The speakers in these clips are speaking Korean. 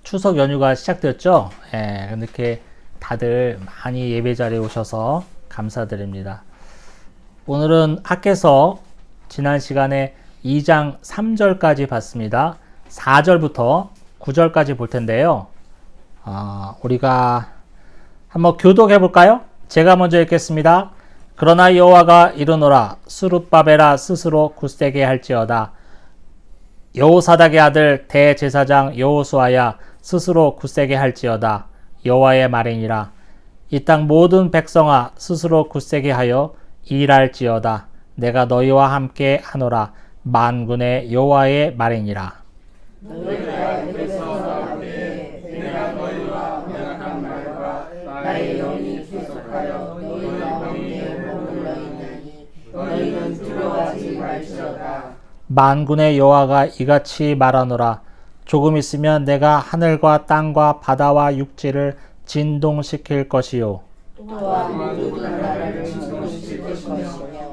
추석 연휴가 시작되었죠? 예, 이렇게 다들 많이 예배 자리에 오셔서 감사드립니다. 오늘은 학개서 지난 시간에 2장 3절까지 봤습니다. 4절부터 9절까지 볼 텐데요. 우리가 한번 교독해 볼까요? 제가 먼저 읽겠습니다. 그러나 여호와가 이르노라 스룹바벨아 스스로 굳세게 할지어다. 여호사닥의 아들 대제사장 여호수아야 스스로 굳세게 할지어다. 여호와의 말이니라. 이 땅 모든 백성아 스스로 굳세게 하여 일할지어다. 내가 너희와 함께 하노라. 만군의 여호와의 말이니라. 너희가 에베소서 나오되 내가 너희와 언약한 말과 나의 영이 계속하여 너희 가운데 머물러 있나니 너희는 두려워하지 말지어다. 만군의 여호와가 이같이 말하노라. 조금 있으면 내가 하늘과 땅과 바다와 육지를 진동시킬 것이요. 또한 모든 나라를 진동시킬 것이며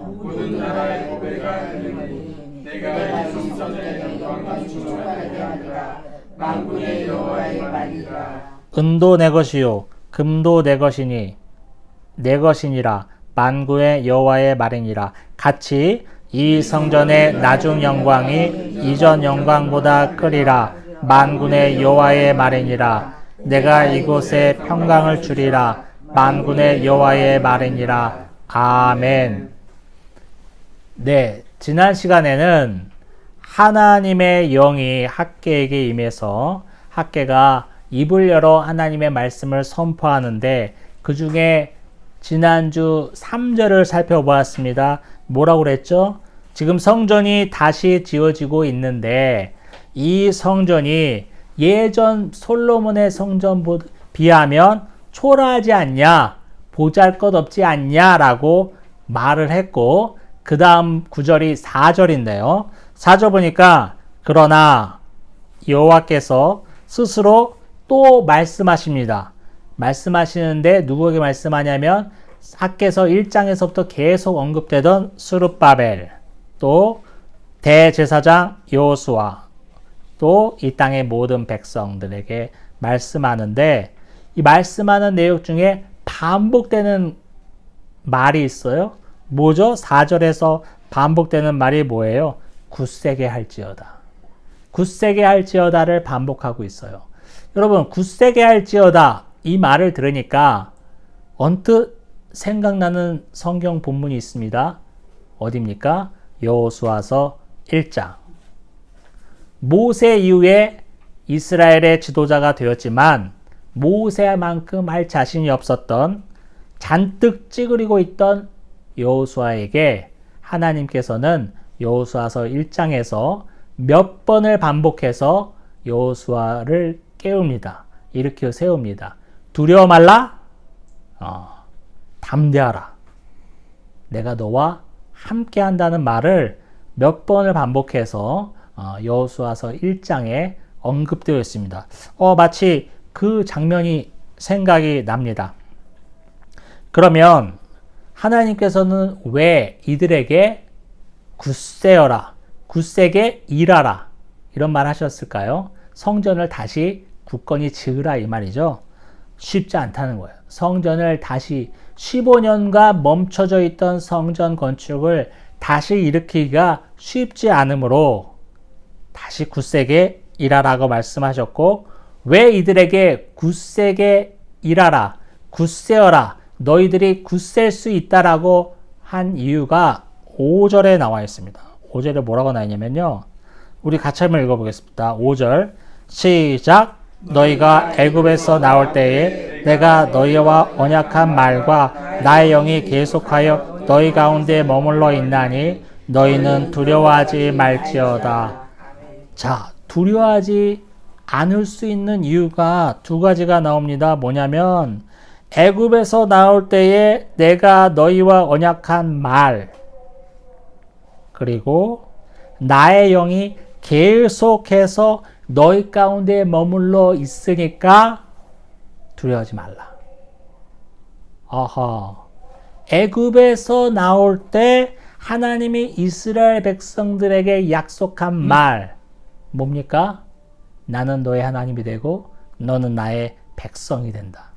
모든 나라의 고배가 이르니 내가 성전의 영광과 충만하게 하리라. 만군의 여호와의 말이라. 은도 내 것이요 금도 내 것이니 내 것이니라. 만군의 여호와의 말이니라. 같이 이 성전의 나중 영광이 이전 영광보다 크리라. 만군의 여호와의 말이니라. 내가 이곳에 평강을 주리라. 만군의 여호와의 말이니라. 아멘. 네, 지난 시간에는 하나님의 영이 학개에게 임해서 학개가 입을 열어 하나님의 말씀을 선포하는데 그 중에 지난주 3절을 살펴보았습니다. 뭐라고 그랬죠? 지금 성전이 다시 지어지고 있는데 이 성전이 예전 솔로몬의 성전 비하면 초라하지 않냐, 보잘것없지 않냐라고 말을 했고 그 다음 구절이 4절인데요. 4절 보니까 그러나 여호와께서 스스로 또 말씀하십니다. 말씀하시는데 누구에게 말씀하냐면 학개서 1장에서부터 계속 언급되던 스룹바벨, 또 대제사장 여호수아, 또 이 땅의 모든 백성들에게 말씀하는데 이 말씀하는 내용 중에 반복되는 말이 있어요. 뭐죠? 4절에서 반복되는 말이 뭐예요? 굳세게 할지어다. 굳세게 할지어다를 반복하고 있어요. 여러분, 굳세게 할지어다 이 말을 들으니까 언뜻 생각나는 성경 본문이 있습니다. 어디입니까? 여호수아서 1장. 모세 이후에 이스라엘의 지도자가 되었지만 모세만큼 할 자신이 없었던 잔뜩 찌그리고 있던 여호수아에게 하나님께서는 여호수아서 1장에서 몇 번을 반복해서 여호수아를 깨웁니다. 일으켜 세웁니다. 두려워 말라. 담대하라. 내가 너와 함께 한다는 말을 몇 번을 반복해서 여호수아서 1장에 언급되어 있습니다. 마치 그 장면이 생각이 납니다. 그러면 하나님께서는 왜 이들에게 굳세어라, 굳세게 일하라 이런 말 하셨을까요? 성전을 다시 굳건히 지으라 이 말이죠. 쉽지 않다는 거예요. 성전을 다시 15년간 멈춰져 있던 성전 건축을 다시 일으키기가 쉽지 않으므로 다시 굳세게 일하라고 말씀하셨고, 왜 이들에게 굳세게 일하라, 굳세어라, 너희들이 굳셀 수 있다라고 한 이유가 5절에 나와 있습니다. 5절에 뭐라고 나와 있냐면요. 우리 같이 한번 읽어보겠습니다. 5절 시작. 너희가 애굽에서 나올 때에 내가 너희와 언약한 말과 나의 영이 계속하여 너희 가운데 머물러 있나니 너희는 두려워하지 말지어다. 자, 두려워하지 않을 수 있는 이유가 두 가지가 나옵니다. 뭐냐면 애굽에서 나올 때에 내가 너희와 언약한 말, 그리고 나의 영이 계속해서 너희 가운데 머물러 있으니까 두려워하지 말라. 애굽에서 나올 때 하나님이 이스라엘 백성들에게 약속한 말 뭡니까? 나는 너의 하나님이 되고 너는 나의 백성이 된다.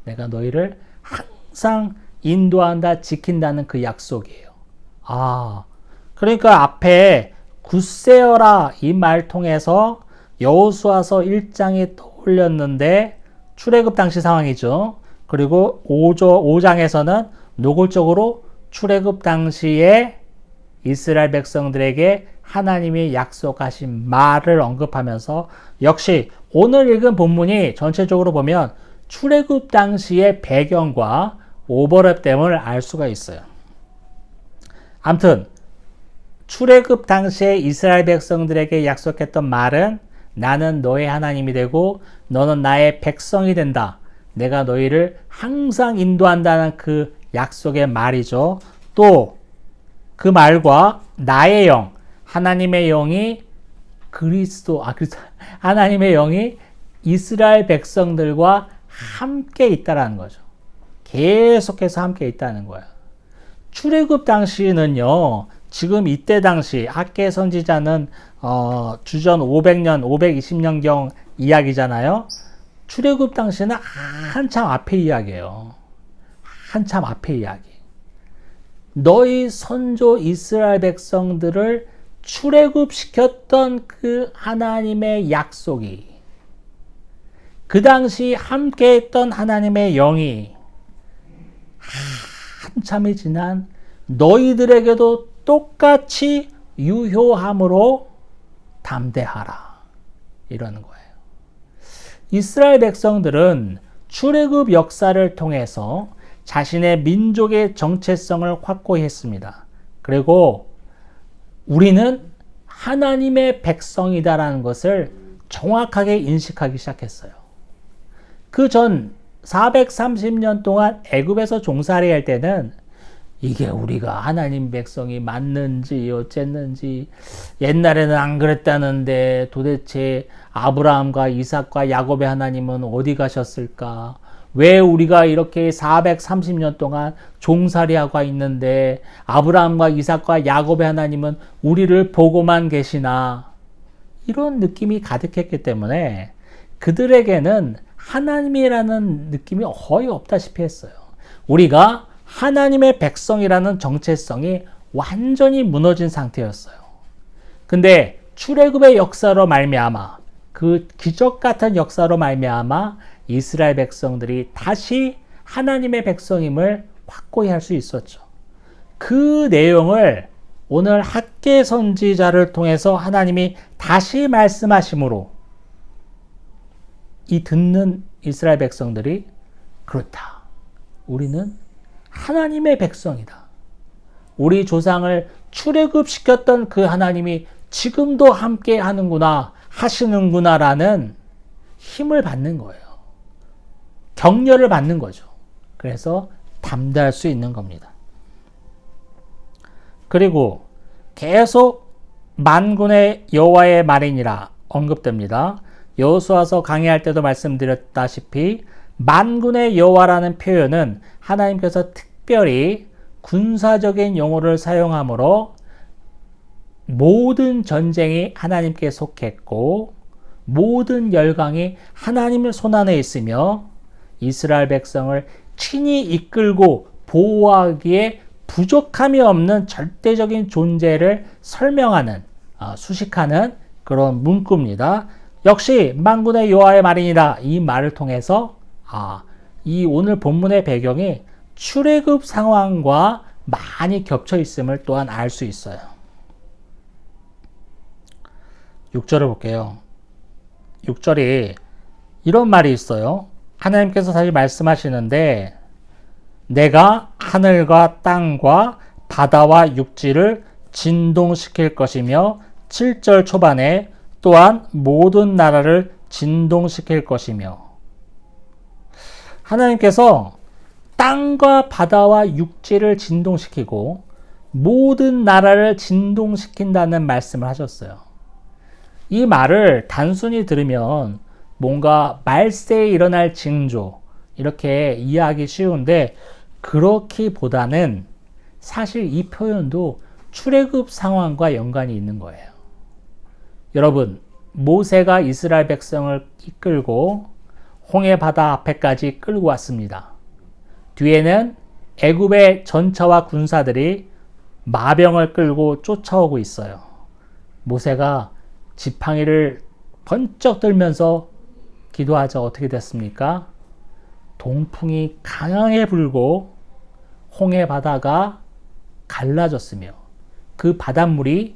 내가 너희를 항상 인도한다, 지킨다는 그 약속이에요. 그러니까 앞에 굳세어라 이 말 통해서 여호수아서 1장이 떠올렸는데 출애굽 당시 상황이죠. 그리고 5장에서는 노골적으로 출애굽 당시에 이스라엘 백성들에게 하나님이 약속하신 말을 언급하면서 역시 오늘 읽은 본문이 전체적으로 보면 출애굽 당시의 배경과 오버랩됨을 알 수가 있어요. 아무튼 출애굽 당시에 이스라엘 백성들에게 약속했던 말은 나는 너의 하나님이 되고 너는 나의 백성이 된다. 내가 너희를 항상 인도한다는 그 약속의 말이죠. 또 그 말과 나의 영, 하나님의 영이 하나님의 영이 이스라엘 백성들과 함께 있다라는 거죠. 계속해서 함께 있다는 거야. 출애굽 당시는요, 지금 이때 당시 학개 선지자는 주전 500년, 520년경 이야기잖아요. 출애굽 당시는 한참 앞의 이야기예요. 한참 앞의 이야기. 너희 선조 이스라엘 백성들을 출애굽시켰던 그 하나님의 약속이, 그 당시 함께했던 하나님의 영이 한참이 지난 너희들에게도 똑같이 유효함으로 담대하라. 이러는 거예요. 이스라엘 백성들은 출애굽 역사를 통해서 자신의 민족의 정체성을 확고히 했습니다. 그리고 우리는 하나님의 백성이다라는 것을 정확하게 인식하기 시작했어요. 그 전 430년 동안 애굽에서 종살이 할 때는 이게 우리가 하나님 백성이 맞는지 어쨌는지, 옛날에는 안 그랬다는데 도대체 아브라함과 이삭과 야곱의 하나님은 어디 가셨을까? 왜 우리가 이렇게 430년 동안 종살이하고 있는데 아브라함과 이삭과 야곱의 하나님은 우리를 보고만 계시나? 이런 느낌이 가득했기 때문에 그들에게는 하나님이라는 느낌이 거의 없다시피 했어요. 우리가 하나님의 백성이라는 정체성이 완전히 무너진 상태였어요. 근데 출애굽의 역사로 말미암아, 그 기적 같은 역사로 말미암아 이스라엘 백성들이 다시 하나님의 백성임을 확고히 할 수 있었죠. 그 내용을 오늘 학개 선지자를 통해서 하나님이 다시 말씀하심으로 이 듣는 이스라엘 백성들이 그렇다. 우리는 하나님의 백성이다. 우리 조상을 출애굽시켰던 그 하나님이 지금도 함께 하시는구나라는 힘을 받는 거예요. 격려를 받는 거죠. 그래서 담대할 수 있는 겁니다. 그리고 계속 만군의 여호와의 말이니라 언급됩니다. 여호수아서 강의할 때도 말씀드렸다시피 만군의 여호와라는 표현은 하나님께서 특별히 군사적인 용어를 사용하므로 모든 전쟁이 하나님께 속했고 모든 열강이 하나님의 손안에 있으며 이스라엘 백성을 친히 이끌고 보호하기에 부족함이 없는 절대적인 존재를 설명하는, 수식하는 그런 문구입니다. 역시 만군의 여호와의 말이니라 이 말을 통해서 이 오늘 본문의 배경이 출애굽 상황과 많이 겹쳐 있음을 또한 알 수 있어요. 6절을 볼게요. 6절이 이런 말이 있어요. 하나님께서 다시 말씀하시는데 내가 하늘과 땅과 바다와 육지를 진동시킬 것이며 7절 초반에 또한 모든 나라를 진동시킬 것이며, 하나님께서 땅과 바다와 육지를 진동시키고 모든 나라를 진동시킨다는 말씀을 하셨어요. 이 말을 단순히 들으면 뭔가 말세에 일어날 징조 이렇게 이해하기 쉬운데 그렇기보다는 사실 이 표현도 출애굽 상황과 연관이 있는 거예요. 여러분, 모세가 이스라엘 백성을 이끌고 홍해 바다 앞에까지 끌고 왔습니다. 뒤에는 애굽의 전차와 군사들이 마병을 끌고 쫓아오고 있어요. 모세가 지팡이를 번쩍 들면서 기도하자 어떻게 됐습니까? 동풍이 강하게 불고 홍해 바다가 갈라졌으며 그 바닷물이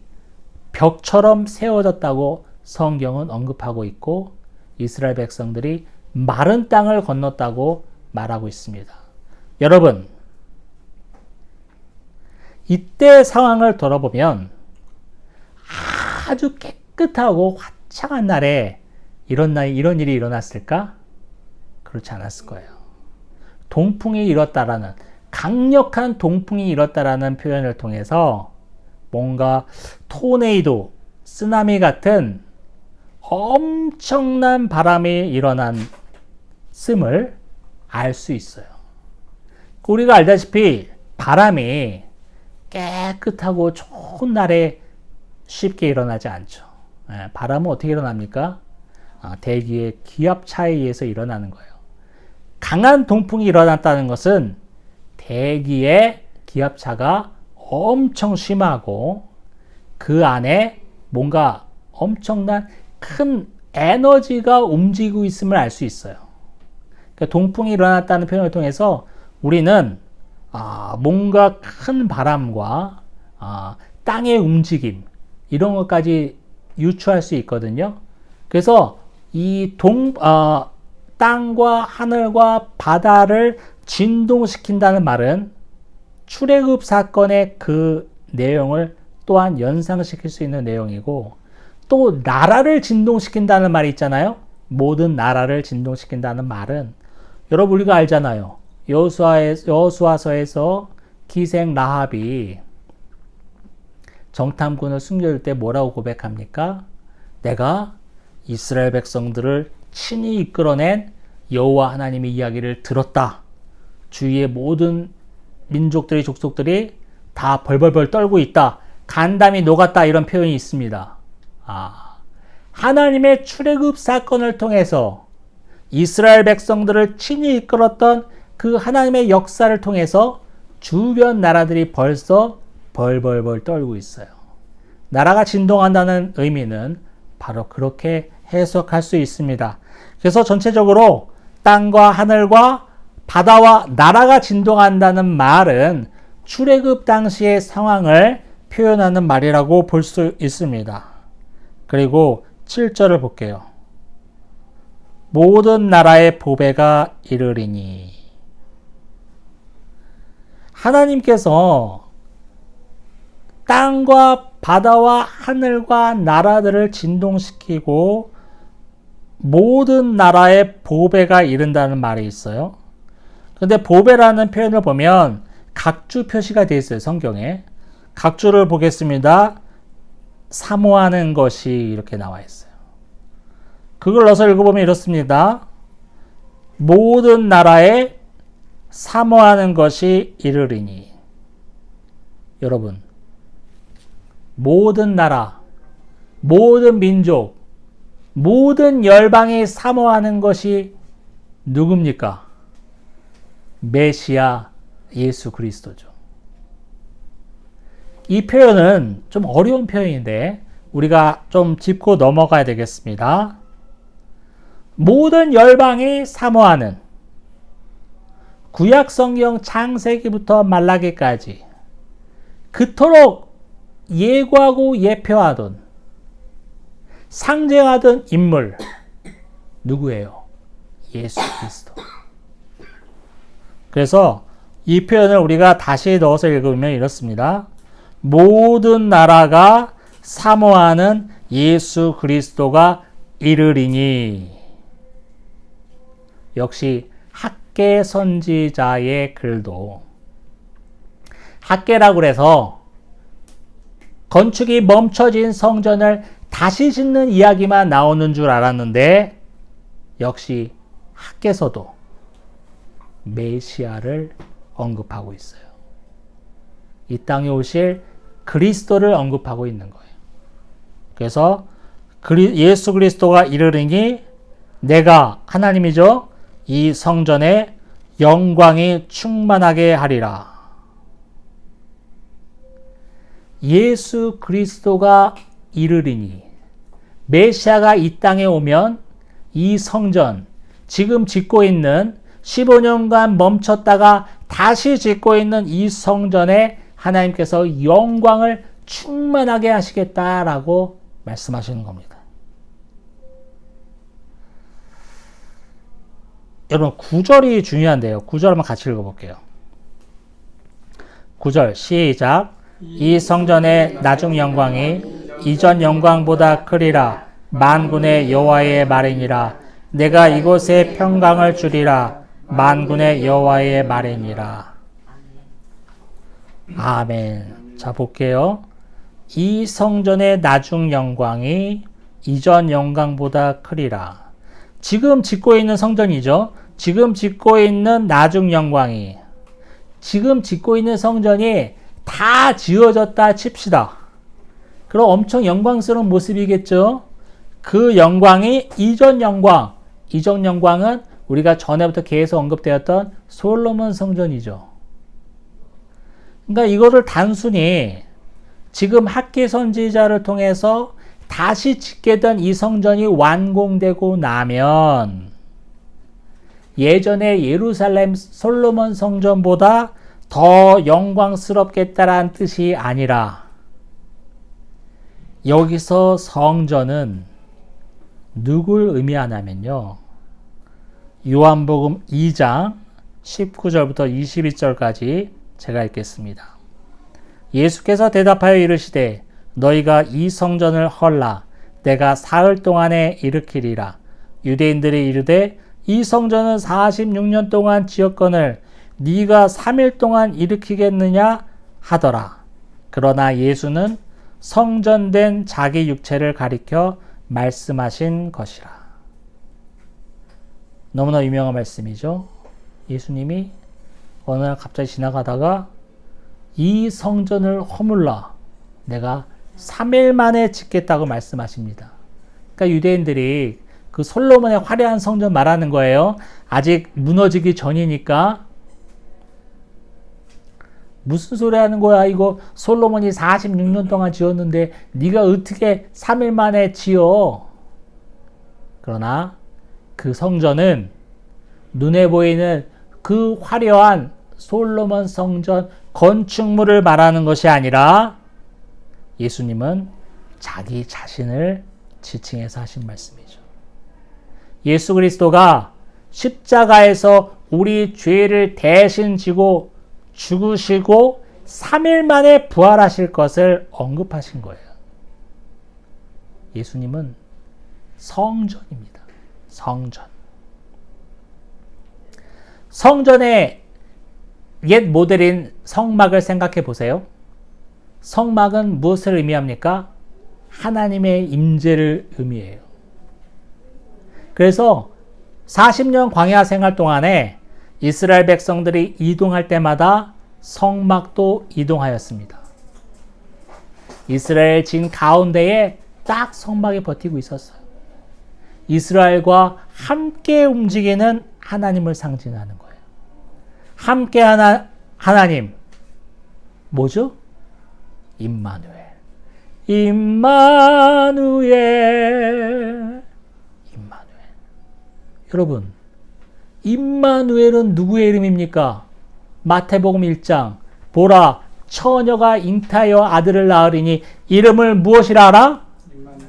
벽처럼 세워졌다고 성경은 언급하고 있고 이스라엘 백성들이 마른 땅을 건넜다고 말하고 있습니다. 여러분, 이때 상황을 돌아보면 아주 깨끗하고 화창한 날에 이런 일이 일어났을까? 그렇지 않았을 거예요. 동풍이 일었다라는, 강력한 동풍이 일었다라는 표현을 통해서 뭔가 토네이도, 쓰나미 같은 엄청난 바람이 일어난 씀을 알 수 있어요. 우리가 알다시피 바람이 깨끗하고 좋은 날에 쉽게 일어나지 않죠. 바람은 어떻게 일어납니까? 대기의 기압차에 의해서 일어나는 거예요. 강한 동풍이 일어났다는 것은 대기의 기압차가 엄청 심하고 그 안에 뭔가 엄청난 큰 에너지가 움직이고 있음을 알 수 있어요. 그러니까 동풍이 일어났다는 표현을 통해서 우리는 뭔가 큰 바람과 땅의 움직임 이런 것까지 유추할 수 있거든요. 그래서 이 땅과 하늘과 바다를 진동시킨다는 말은 출애굽 사건의 그 내용을 또한 연상시킬 수 있는 내용이고 또 나라를 진동시킨다는 말이 있잖아요. 모든 나라를 진동시킨다는 말은 여러분 우리가 알잖아요. 여호수아서에서 기생 라합이 정탐꾼을 숨겨줄 때 뭐라고 고백합니까? 내가 이스라엘 백성들을 친히 이끌어낸 여호와 하나님의 이야기를 들었다. 주위의 모든 민족들의 족속들이 다 벌벌벌 떨고 있다. 간담이 녹았다. 이런 표현이 있습니다. 하나님의 출애굽 사건을 통해서 이스라엘 백성들을 친히 이끌었던 그 하나님의 역사를 통해서 주변 나라들이 벌써 벌벌벌 떨고 있어요. 나라가 진동한다는 의미는 바로 그렇게 해석할 수 있습니다. 그래서 전체적으로 땅과 하늘과 바다와 나라가 진동한다는 말은 출애굽 당시의 상황을 표현하는 말이라고 볼 수 있습니다. 그리고 7절을 볼게요. 모든 나라의 보배가 이르리니 하나님께서 땅과 바다와 하늘과 나라들을 진동시키고 모든 나라의 보배가 이른다는 말이 있어요. 그런데 보배라는 표현을 보면 각주 표시가 되어 있어요. 성경에. 각주를 보겠습니다. 사모하는 것이 이렇게 나와 있어요. 그걸 넣어서 읽어보면 이렇습니다. 모든 나라에 사모하는 것이 이르리니. 여러분, 모든 나라, 모든 민족, 모든 열방이 사모하는 것이 누굽니까? 메시아 예수 그리스도죠. 이 표현은 좀 어려운 표현인데 우리가 좀 짚고 넘어가야 되겠습니다. 모든 열방이 사모하는 구약 성경 창세기부터 말라기까지 그토록 예고하고 예표하던 상징하던 인물 누구예요? 예수 그리스도. 그래서 이 표현을 우리가 다시 넣어서 읽으면 이렇습니다. 모든 나라가 사모하는 예수 그리스도가 이르리니. 역시 학개 선지자의 글도 학개라고 해서 건축이 멈춰진 성전을 다시 짓는 이야기만 나오는 줄 알았는데 역시 학개서도 메시아를 언급하고 있어요. 이 땅에 오실 그리스도를 언급하고 있는 거예요. 그래서 예수 그리스도가 이르리니 내가 하나님이죠. 이 성전에 영광이 충만하게 하리라. 예수 그리스도가 이르리니 메시아가 이 땅에 오면 이 성전, 지금 짓고 있는 15년간 멈췄다가 다시 짓고 있는 이 성전에 하나님께서 영광을 충만하게 하시겠다라고 말씀하시는 겁니다. 여러분 9절이 중요한데요. 9절 한번 같이 읽어볼게요. 9절 시작. 이 성전의 나중 영광이 이전 영광보다 크리라. 만군의 여호와의 말이니라. 내가 이곳에 평강을 주리라. 만군의 여호와의 말이니라. 아멘. 자 볼게요. 이 성전의 나중 영광이 이전 영광보다 크리라. 지금 짓고 있는 성전이죠. 지금 짓고 있는 나중 영광이, 지금 짓고 있는 성전이 다 지어졌다 칩시다. 그럼 엄청 영광스러운 모습이겠죠. 그 영광이 이전 영광, 이전 영광은 우리가 전에부터 계속 언급되었던 솔로몬 성전이죠. 그러니까 이거를 단순히 지금 학개 선지자를 통해서 다시 짓게 된 이 성전이 완공되고 나면 예전에 예루살렘 솔로몬 성전보다 더 영광스럽겠다라는 뜻이 아니라 여기서 성전은 누굴 의미하냐면요. 요한복음 2장 19절부터 22절까지 제가 읽겠습니다. 예수께서 대답하여 이르시되 너희가 이 성전을 헐라 내가 사흘 동안에 일으키리라. 유대인들이 이르되 이 성전은 46년 동안 지었거늘 네가 3일 동안 일으키겠느냐 하더라. 그러나 예수는 성전된 자기 육체를 가리켜 말씀하신 것이라. 너무나 유명한 말씀이죠. 예수님이 어느 날 갑자기 지나가다가 이 성전을 허물라 내가 3일 만에 짓겠다고 말씀하십니다. 그러니까 유대인들이 그 솔로몬의 화려한 성전 말하는 거예요. 아직 무너지기 전이니까 무슨 소리 하는 거야? 이거 솔로몬이 46년 동안 지었는데 네가 어떻게 3일 만에 지어? 그러나 그 성전은 눈에 보이는 그 화려한 솔로몬 성전 건축물을 말하는 것이 아니라 예수님은 자기 자신을 지칭해서 하신 말씀이죠. 예수 그리스도가 십자가에서 우리 죄를 대신 지고 죽으시고 3일 만에 부활하실 것을 언급하신 거예요. 예수님은 성전입니다. 성전. 성전의 옛 모델인 성막을 생각해 보세요. 성막은 무엇을 의미합니까? 하나님의 임재를 의미해요. 그래서 40년 광야 생활 동안에 이스라엘 백성들이 이동할 때마다 성막도 이동하였습니다. 이스라엘 진 가운데에 딱 성막이 버티고 있었어요. 이스라엘과 함께 움직이는 하나님을 상징하는 거예요. 함께 하나님 뭐죠? 임마누엘. 임마누엘. 임마누엘. 여러분, 임마누엘은 누구의 이름입니까? 마태복음 1장 보라 처녀가 잉타하여 아들을 낳으리니 이름을 무엇이라 하라? 임마누엘.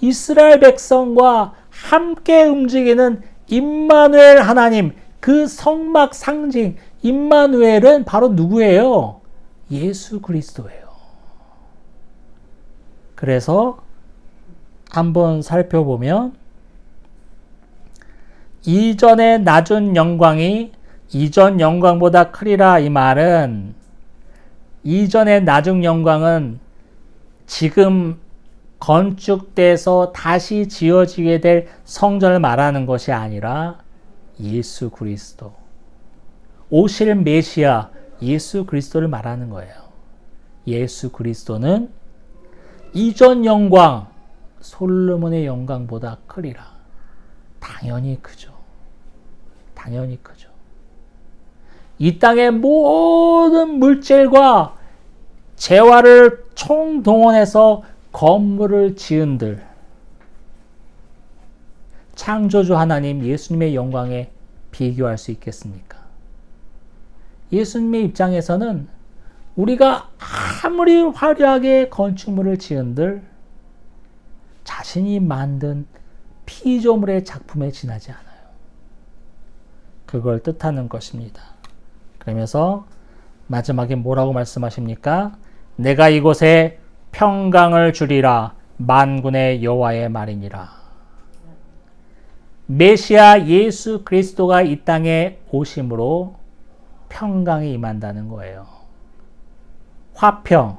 이스라엘 백성과 함께 움직이는 임마누엘 하나님, 그 성막 상징 임마누엘은 바로 누구예요? 예수 그리스도예요. 그래서 한번 살펴보면 이전의 낮은 영광이 이전 영광보다 크리라 이 말은 이전의 낮은 영광은 지금 건축돼서 다시 지어지게 될 성전을 말하는 것이 아니라 예수 그리스도, 오실 메시아 예수 그리스도를 말하는 거예요. 예수 그리스도는 이전 영광, 솔로몬의 영광보다 크리라. 당연히 크죠. 당연히 크죠. 이 땅의 모든 물질과 재화를 총동원해서 건물을 지은들 창조주 하나님 예수님의 영광에 비교할 수 있겠습니까? 예수님의 입장에서는 우리가 아무리 화려하게 건축물을 지은들 자신이 만든 피조물의 작품에 지나지 않아요. 그걸 뜻하는 것입니다. 그러면서 마지막에 뭐라고 말씀하십니까? 내가 이곳에 평강을 주리라 만군의 여호와의 말이니라. 메시아 예수 그리스도가 이 땅에 오심으로 평강이 임한다는 거예요. 화평,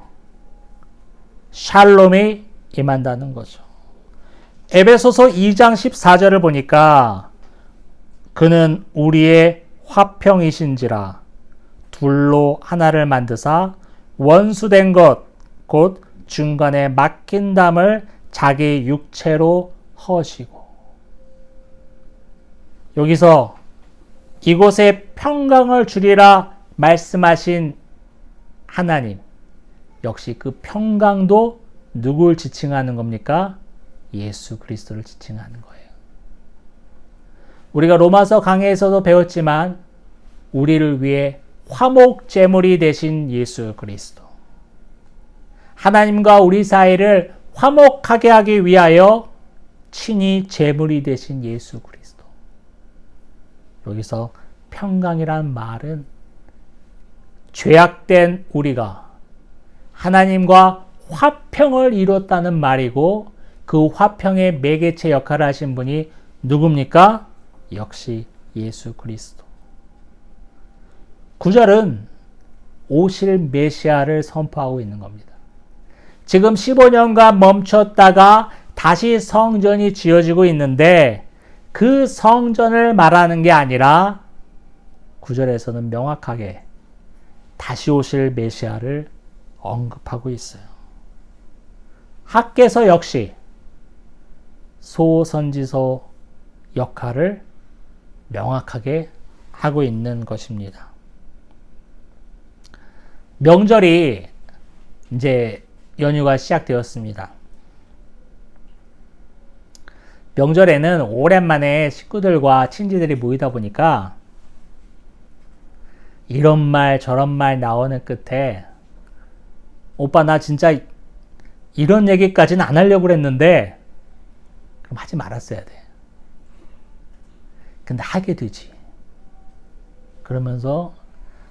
샬롬이 임한다는 거죠. 에베소서 2장 14절을 보니까 그는 우리의 화평이신지라 둘로 하나를 만드사 원수된 것 곧 중간에 막힌 담을 자기 육체로 허시고. 여기서 이곳에 평강을 주리라 말씀하신 하나님, 역시 그 평강도 누굴 지칭하는 겁니까? 예수 그리스도를 지칭하는 거예요. 우리가 로마서 강해에서도 배웠지만 우리를 위해 화목 제물이 되신 예수 그리스도, 하나님과 우리 사이를 화목하게 하기 위하여 친히 제물이 되신 예수 그리스도. 여기서 평강이란 말은 죄악된 우리가 하나님과 화평을 이뤘다는 말이고, 그 화평의 매개체 역할을 하신 분이 누굽니까? 역시 예수 그리스도. 9절은 오실 메시아를 선포하고 있는 겁니다. 지금 15년간 멈췄다가 다시 성전이 지어지고 있는데 그 성전을 말하는 게 아니라 9절에서는 명확하게 다시 오실 메시아를 언급하고 있어요. 학개서 역시 소선지서 역할을 명확하게 하고 있는 것입니다. 명절이 이제 연휴가 시작되었습니다. 명절에는 오랜만에 식구들과 친지들이 모이다 보니까 이런 말 저런 말 나오는 끝에 오빠 나 진짜 이런 얘기까지는 안 하려고 그랬는데 그럼 하지 말았어야 돼. 근데 하게 되지. 그러면서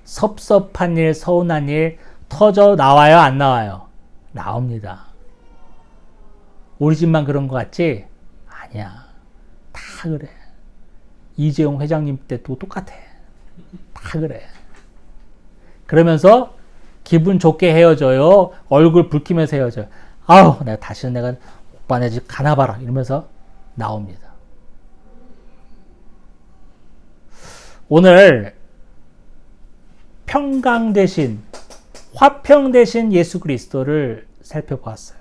섭섭한 일, 서운한 일 터져 나와요, 안 나와요? 나옵니다. 우리 집만 그런 것 같지? 아니야. 다 그래. 이재용 회장님 때도 똑같아. 다 그래. 그러면서 기분 좋게 헤어져요. 얼굴 붉히면서 헤어져요. 아우, 다시는 내가 오빠네 집 가나봐라. 이러면서 나옵니다. 오늘 평강 대신, 화평 대신 예수 그리스도를 살펴보았어요.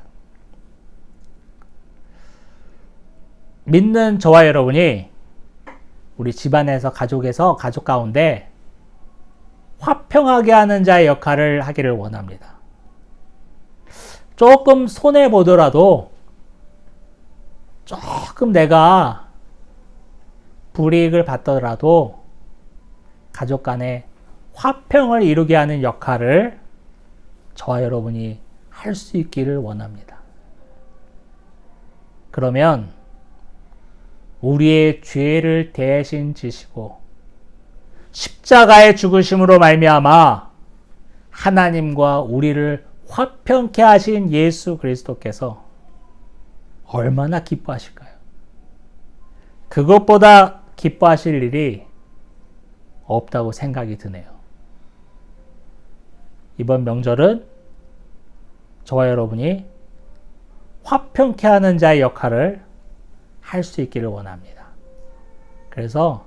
믿는 저와 여러분이 우리 집안에서, 가족에서, 가족 가운데 화평하게 하는 자의 역할을 하기를 원합니다. 조금 손해보더라도, 조금 내가 불이익을 받더라도 가족 간에 화평을 이루게 하는 역할을 저와 여러분이 할 수 있기를 원합니다. 그러면 우리의 죄를 대신 지시고 십자가의 죽으심으로 말미암아 하나님과 우리를 화평케 하신 예수 그리스도께서 얼마나 기뻐하실까요? 그것보다 기뻐하실 일이 없다고 생각이 드네요. 이번 명절은 저와 여러분이 화평케 하는 자의 역할을 할 수 있기를 원합니다. 그래서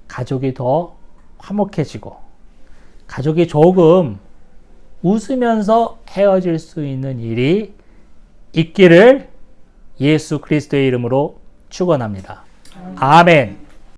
가족이 더 화목해지고 가족이 조금 웃으면서 헤어질 수 있는 일이 있기를 예수 그리스도의 이름으로 축원합니다. 아멘.